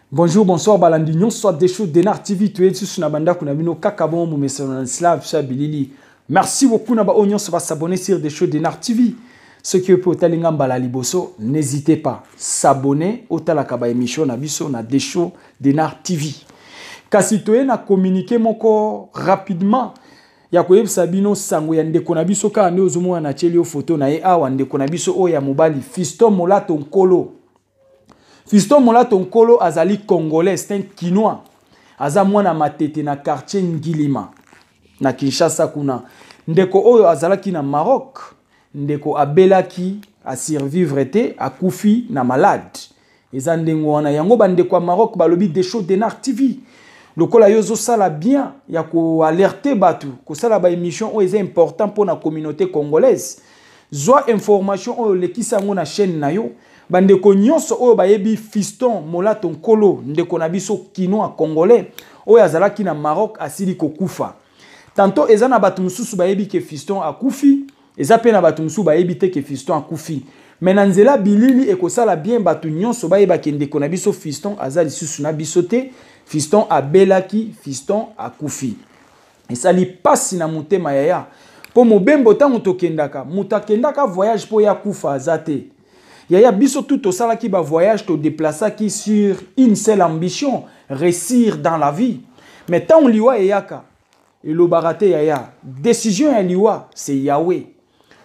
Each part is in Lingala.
Bonjour, bonsoir, balandignon, soit des choses d'Enar TV, tu es sur Nabanda, Kunabino, Kakabon, Moumesson, Slav, Bilili. Merci beaucoup, Naba Oignon, va s'abonner sur des choses d'Enar TV. Ceux qui peuvent talinga balaliboso, n'hésitez pas, s'abonner au talakaba émission, Nabiso, na des choses d'Enar TV. Kasi tu es communiqué mon corps rapidement. Ya koyeb sabino sango ya ndeko na biso ka ande ozumo na cheli o photo na ye awa ndeko na biso o ya mobali Fiston Molato Nkolo. Fiston Molato Nkolo azali congolais, c'est un Kinois. Aza mwana matete na quartier Ngilima na Kinshasa kuna. Ndeko oyo azalaki na Maroc. Ndeko abelaki a survivre te akufi na malade. Eza ndengo wana yango bandeko ya Maroc balobi des choses d'Enar TV. Lokola yozo sala bien ya ko alerter batu ko sala ba émission o est important pour la communauté congolaise. Zwa information o lekisa ngo na chaîne na yo bandeko nyonso o bayebi Fiston Molato Nkolo ndeko na biso Kinois congolais o yazalaki na Maroc asili ko kufa. Tanto eza na batu mususu bayebi ke Fiston akufi, eza pe na batu mususu bayebi te ke Fiston akufi. Menanzela bilili ekosala bien batu nyonso bayeba ke ndeko na biso Fiston azali susu na biso te. Fiston abelaki, Fiston akufi. Esali pasi na mutema yaya. Po mobembo tango tokendaka, mutakendaka voyage po ya kufa azate. Yaya biso tout osalaki ba voyage to déplaçaki sur une seule ambition, réussir dans la vie. Mais tant liwa yaka, elobara te yaya, décision ya liwa c'est Yahweh.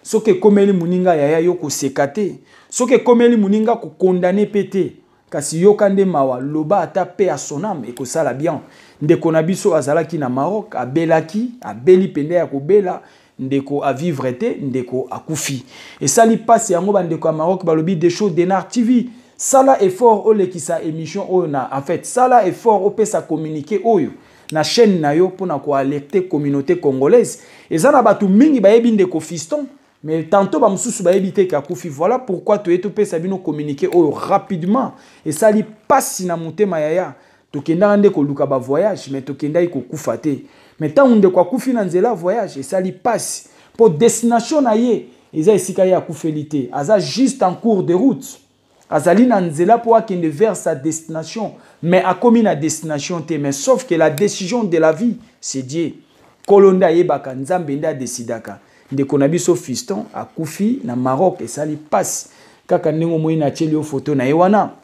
Soke komeli muninga yaya yoko sekate, soke komeli muninga ko condamner pété. Kasi yokande mawa loba ata pe a son âme et que ça la bien ndeko na biso azalaki na Maroc abelaki abeli pende ya kobela ndeko a vivre te ndeko akufi et ça li passe yango bandeko à Maroc balobi des choses d'Enar TV sala effort o lekisa émission o na en fait sala effort o pesa communiquer oyo na chaîne na yo pona ko alerter communauté congolaise et ça na batu mingi bayebi ndeko Fiston. Mais tantôt, ba mususu ba ebite ka kufi. Voilà pourquoi tu es tout pe sabino communiquer rapidement. Et ça li passe na mutema yaya. Tokenda ande ko luka ba voyage, mais tokenda ko kufa te. Mais tant onde ko kufi na nzela voyage, et ça li passe. Pour destination na ye, eza esika ya kufelite. Aza juste en cours de route. Azali na nzela pour akende vers sa destination. Mais a commis na destination te. Mais sauf que la décision de la vie, c'est Dieu. Kolonda yebaka, nzambe nda decidaka. Ndeko na biso Fiston akufi na Maroc et ça li passe kaka ndenge moi na tsheli o photo na ewana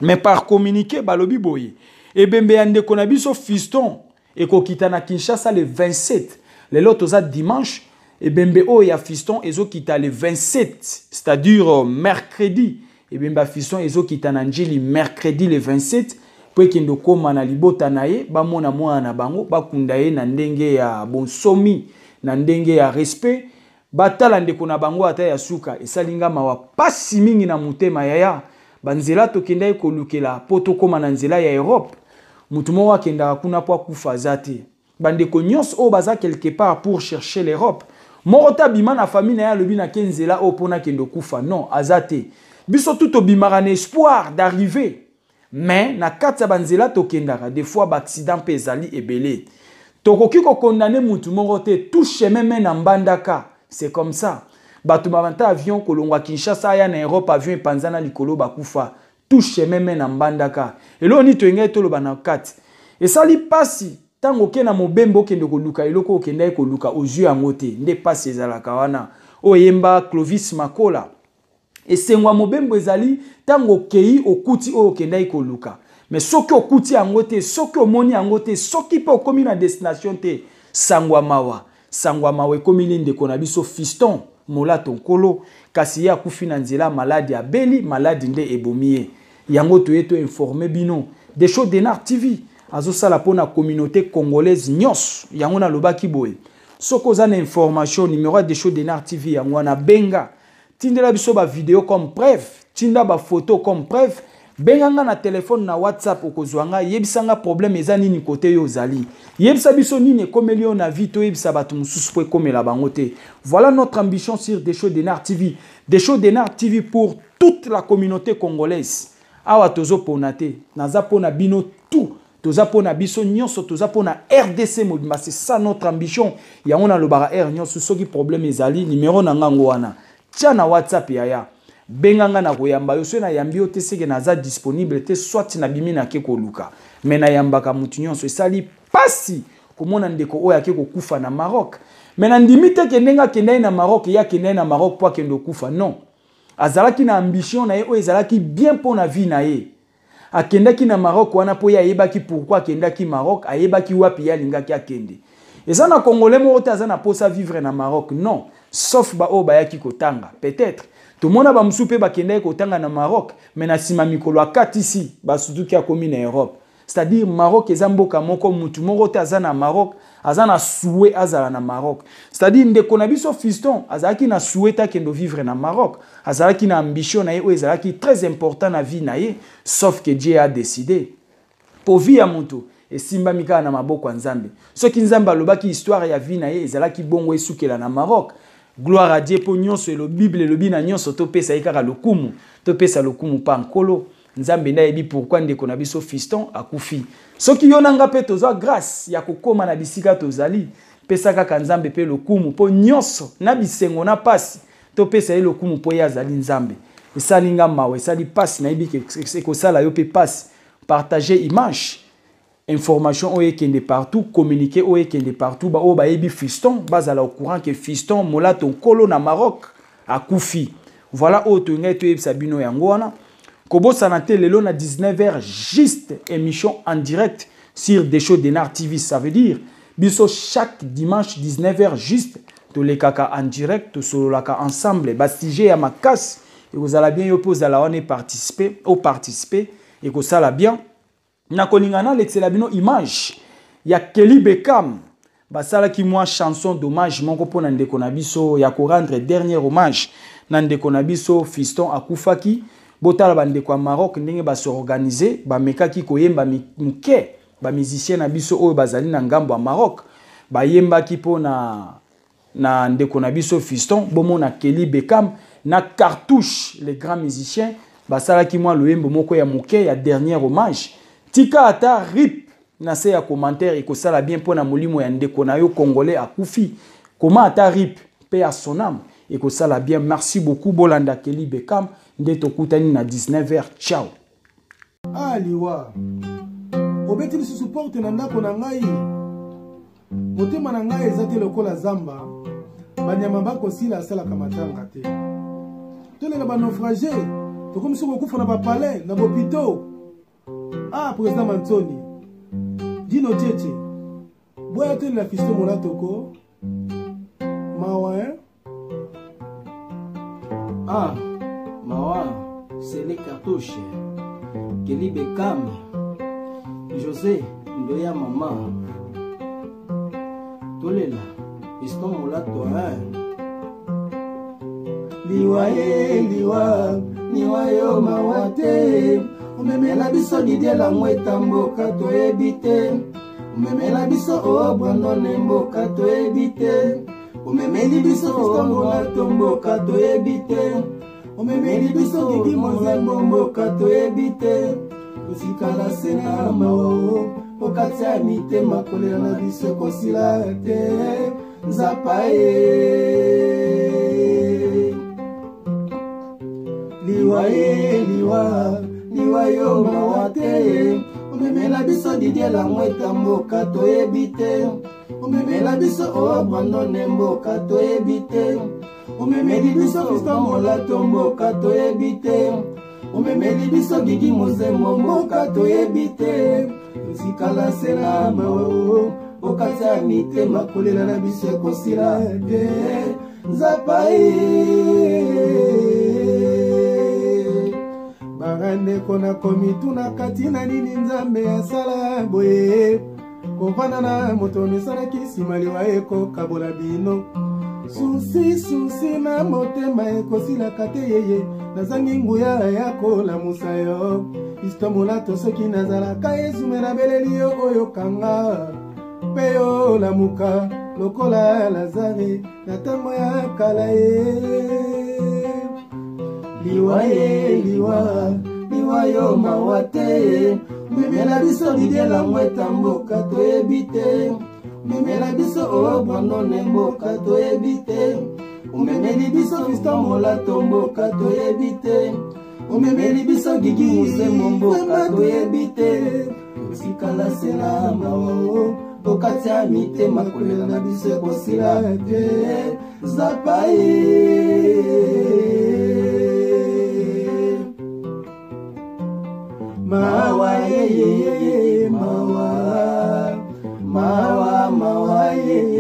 mais par communiqué balobi boye et bembe ya ndeko na biso Fiston ekokita na Kinshasa le 27 le loto za dimanche et bembe o ya Fiston ezokita le 27 c'est-à-dire mercredi et bembe Fiston ezokita na njili mercredi le 27 po kendo koma na libota na ye ba mona mwana bango bakunda ye na ndenge ya bonsomi na ndenge ya respect batala ndeko na bango ata ya suka esalinga mawa pasi mingi na mutema yaya banzela tokenda ekolukela poto koma na nzela ya Europe mutu moko akenda kuna po akufa zate bandeko nyonso o baza quelque part pour chercher l'Europe moko ta bima na famille na ya lobi na kenzela o pona kendo kufa non azate biso tout obimaka na espoir d'arriver mais na kati banzela tokendaka des fois ba accident pe ezali ebele. Tokoki ko condamner mutu moko te tout chemin men en bandaka c'est comme ça batu mabanta avion kolongwa Kinshasa ya na Europe avion panzana likolo bakufa tout chemin men en bandaka elo ni to ngai tolo bana kati et ça li pasi tango ke na mobembo kende ko luka eloko kende ko luka ozu yangote nde pasi ezalaka wana o yemba Clovis Makola et sengwa mobembo ezali tango kei okuti o kende ko luka. Mais soki okuti angote, soki omoni angote, soki pe okomi na destination te, sangwa mawa ekomi ndeko na biso Fiston Molato Nkolo kasi ya kufi na nzela maladi abeli maladi nde ebomiye. Yango to eto informer bino des choses d'Enar TV. Azo sala pona communauté congolaise nyos yango na lobaki boye. Soko za na information numéro des choses d'Enar TV yango na benga. Tindela biso ba vidéo comme preuve, tinda ba photo comme preuve. Benganga na téléphone na WhatsApp okozwanga yebisanga problème eza nini côté yo zali yebisa biso nini komeli na vie to yebisa batu mususu po komela bango te. Voilà notre ambition sur des choses d'Enar TV, des choses d'Enar TV pour toute la communauté congolaise. Awa tozo ponate naza pona bino tout toza pona biso nyonso toza pona RDC mobimba c'est ça notre ambition ya on a le bara R nyonso soki problème ezali numéro na ngango wana tia na WhatsApp yaya benganga na koyamba yo so na yambi yo te seke naza disponible te soit na bimi na ke koluka mais na yambaka mutu nyonso esali pasi komona ndeko oyo ake kokufa na Maroc mais na ndimi te kendenga kendai na Maroc ya kendai na Maroc po akende kufa non azalaki na ambition na ye oyo ezalaki bien pour na vie na ye akendaki na Maroc wana po ya yebaki pourquoi akendaki Maroc ayebaki wapi ya lingaki akende eza na congolais mo te aza na posa vivre na Maroc non sauf ba o bayaki kotanga peut-être tout le monde ba musupe ba kendai kotanga na Maroc mais na sima mikolo akati ici ba suduki akomi na Europe c'est-à-dire Maroc eza mboka moko mutu moko te aza na Maroc aza na souhait azala na Maroc c'est-à-dire ndeko na biso fiston azalaki na souhait akendo vivre na Maroc azalaki na ambition na ye oyo ezalaki très important na vie na ye sauf que Dieu a décidé pour vie ya mutu esimba mika na maboko ya Nzambe soki Nzambe alobaki histoire ya vie na ye ezalaki bongo esukela na Maroc gloire à Dieu po nyonso e lo Bible e lobi na nyonso topesa ekaka lokumu topesa lokumu pa nkolo Nzambe na yebi pourquoi ndeko na biso fiston akufi soki yo nanga pe tozwa grâce ya kokoma na bisika tozali pesa kaka Nzambe pe lokumu po nyonso na bisengo na pasi topesa ye lokumu po ya zali Nzambe esali nga mawe esali pasi na yebi ke kosala yo pe pasi partager image information oye kende partout communiquer oye kende partout ba o ba yebi fiston bazala au courant que fiston molato nkolo na Maroc akufi voilà auto ngai to yebisa bino yango wana Kobosana te lelo na 19h juste émission en direct sur Desho Denar TV. Ça veut dire biso chaque dimanche 19h juste to le kaka en direct to solo laka ensemble bastige ya makas et vous allez bien yo pose la on participer et que ça la bien na kolingana l'excellent bino image ya Kelly Beckham basala ki moi chanson d'hommage moko pona ndeko na biso ya ko rendre dernier hommage na ndeko na biso fiston akufaki botala bandeko ya Maroc ndenge ba se organiser ba mekaki koyemba muke ba musicien na biso oyo bazali na ngambo ya Maroc ba yemba ki pona na ndeko na biso fiston bomo na Kelly Beckham na cartouche les grands musiciens basala ki moi loyembo moko ya muke ya dernier hommage tika ata rip na se ya commentaire eko sala bien pona molimo ya ndeko na yo congolais akufi comment ata rip pe à son âme eko sala bien merci beaucoup bolanda Kelly Beckham ndeto kutani na 19h ciao aliwa obeti bisu support na ndako na ngai motema na ngai ezate lokola zamba banyama bako sila sala kamatanga te tolenga ba naufragé to comme si beaucoup na ba palais na hôpital président Mantoni Dino Tchétché boya te la fisto molatoko mawa Mawa, c'est les cartouches. Kelly Beckham, José, Ndoya Maman. Tolela, piston molato, liwa yo mawate. Umemela biso Didier la mweta mboka to ebite. Umemela biso Brandon mboka to ebite. Umemeli biso piston molato mboka to ebite. Umemeli biso Gigi Mozambo mboka to ebite. Usikala sena mao okati ya mitema kolela na biso kosila te nzapa liwa yo mawate. Umemela biso Didier la mweta mboka to ebite. Umemela biso Brandon mboka to ebite. Umemeli biso fiston molato mboka to ebite. Umemeli biso Gigi Mozembo mboka to ebite. Usikala sena mao okati ya mitema kolela na biso ekosila te nzapa barandeko na komituna kati na nini Nzambe asala boye kovanda na moto misalaki nsima liwa ekokabola bino susi na motema ekosilaka te yeye nazangi nguya ya kolamusa yo isto molato soki nazalaka ezumela beleli yo oyo kanga mpe yo lamuka lokola Lazare na ntango ya kala ye liwa yo mawa te. Umemela biso Didier la mweta mboka to ebite. Umemela biso Brandon mboka to ebite. omemeli biso Fiston Molato mboka toyebi te omemeli biso Gigi Musembo mboka toyebi te otikala sela mawa okati ya mitema kolela na biso ekosila te zapa mawa ye mawa mawa mawa ye